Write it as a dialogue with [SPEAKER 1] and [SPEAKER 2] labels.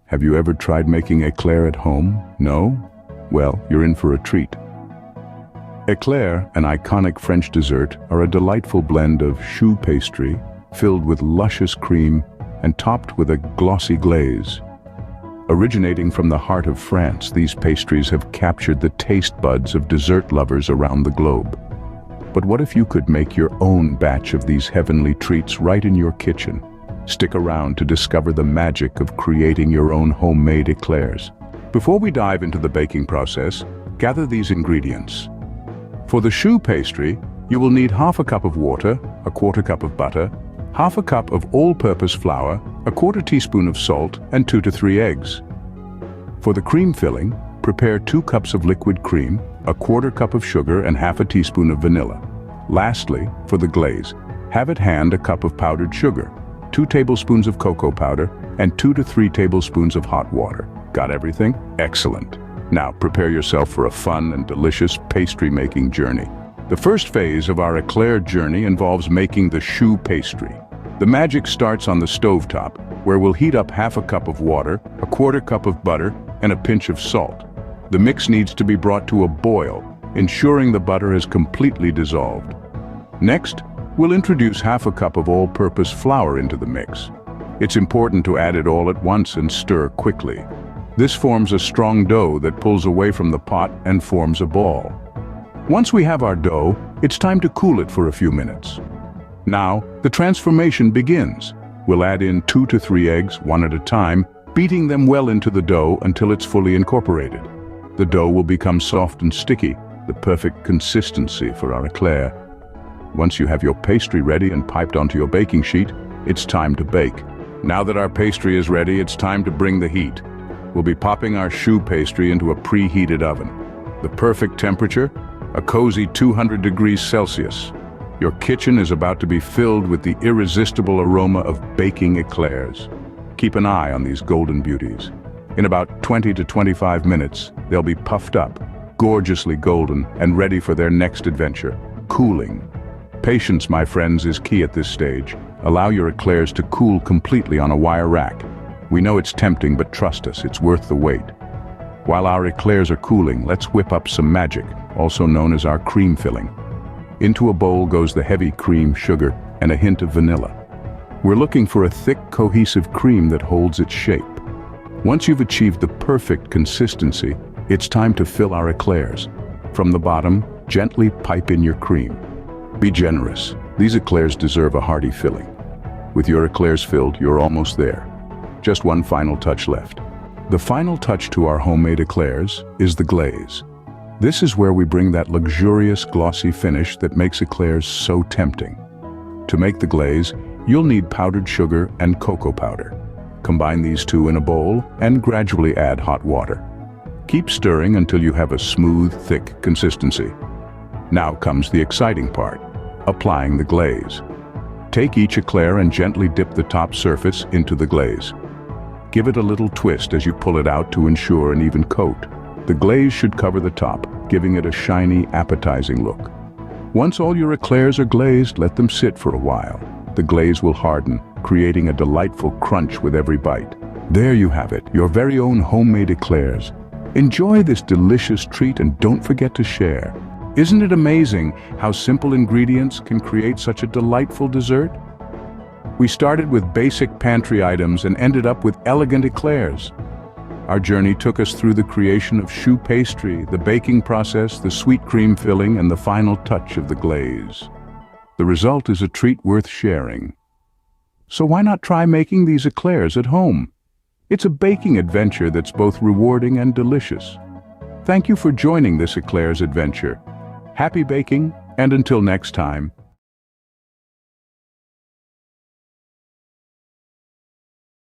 [SPEAKER 1] Have you ever tried making éclair at home? No? Well, you're in for a treat. Éclair, an iconic French dessert, are a delightful blend of choux pastry filled with luscious cream and topped with a glossy glaze. Originating from the heart of France, these pastries have captured the taste buds of dessert lovers around the globe. But what if you could make your own batch of these heavenly treats right in your kitchen? Stick around to discover the magic of creating your own homemade éclairs. Before we dive into the baking process, gather these ingredients. For the choux pastry, you will need half a cup of water, a quarter cup of butter, half a cup of all-purpose flour, a quarter teaspoon of salt, and 2 to 3 eggs. For the cream filling, prepare 2 cups of liquid cream, a quarter cup of sugar, and half a teaspoon of vanilla. Lastly, for the glaze, have at hand a cup of powdered sugar, 2 tablespoons of cocoa powder, and 2 to 3 tablespoons of hot water. Got everything? Excellent. Now prepare yourself for a fun and delicious pastry-making journey. The first phase of our éclair journey involves making the choux pastry. The magic starts on the stovetop, where we'll heat up half a cup of water, a quarter cup of butter, and a pinch of salt. The mix needs to be brought to a boil, ensuring the butter is completely dissolved. Next, we'll introduce half a cup of all-purpose flour into the mix. It's important to add it all at once and stir quickly. This forms a strong dough that pulls away from the pot and forms a ball. Once we have our dough, it's time to cool it for a few minutes. Now, the transformation begins. We'll add in 2 to 3 eggs, one at a time, beating them well into the dough until it's fully incorporated. The dough will become soft and sticky, the perfect consistency for our éclair. Once you have your pastry ready and piped onto your baking sheet, it's time to bake. Now that our pastry is ready, it's time to bring the heat. We'll be popping our choux pastry into a preheated oven. The perfect temperature? A cozy 200 degrees Celsius. Your kitchen is about to be filled with the irresistible aroma of baking éclairs. Keep an eye on these golden beauties. In about 20 to 25 minutes, they'll be puffed up, gorgeously golden, and ready for their next adventure, cooling. Patience, my friends, is key at this stage. Allow your éclairs to cool completely on a wire rack. We know it's tempting, but trust us, it's worth the wait. While our éclairs are cooling, let's whip up some magic, also known as our cream filling. Into a bowl goes the heavy cream, sugar, and a hint of vanilla. We're looking for a thick, cohesive cream that holds its shape. Once you've achieved the perfect consistency, it's time to fill our éclairs. From the bottom, gently pipe in your cream. Be generous. These éclairs deserve a hearty filling. With your éclairs filled, you're almost there. Just one final touch left. The final touch to our homemade éclairs is the glaze. This is where we bring that luxurious, glossy finish that makes éclairs so tempting. To make the glaze, you'll need powdered sugar and cocoa powder. Combine these two in a bowl and gradually add hot water. Keep stirring until you have a smooth, thick consistency. Now comes the exciting part, applying the glaze. Take each éclair and gently dip the top surface into the glaze. Give it a little twist as you pull it out to ensure an even coat. The glaze should cover the top, giving it a shiny, appetizing look. Once all your éclairs are glazed, let them sit for a while. The glaze will harden, creating a delightful crunch with every bite. There you have it, your very own homemade éclairs. Enjoy this delicious treat and don't forget to share. Isn't it amazing how simple ingredients can create such a delightful dessert? We started with basic pantry items and ended up with elegant éclairs. Our journey took us through the creation of choux pastry, the baking process, the sweet cream filling, and the final touch of the glaze. The result is a treat worth sharing. So why not try making these éclairs at home? It's a baking adventure that's both rewarding and delicious. Thank you for joining this éclairs adventure. Happy baking, and until next time,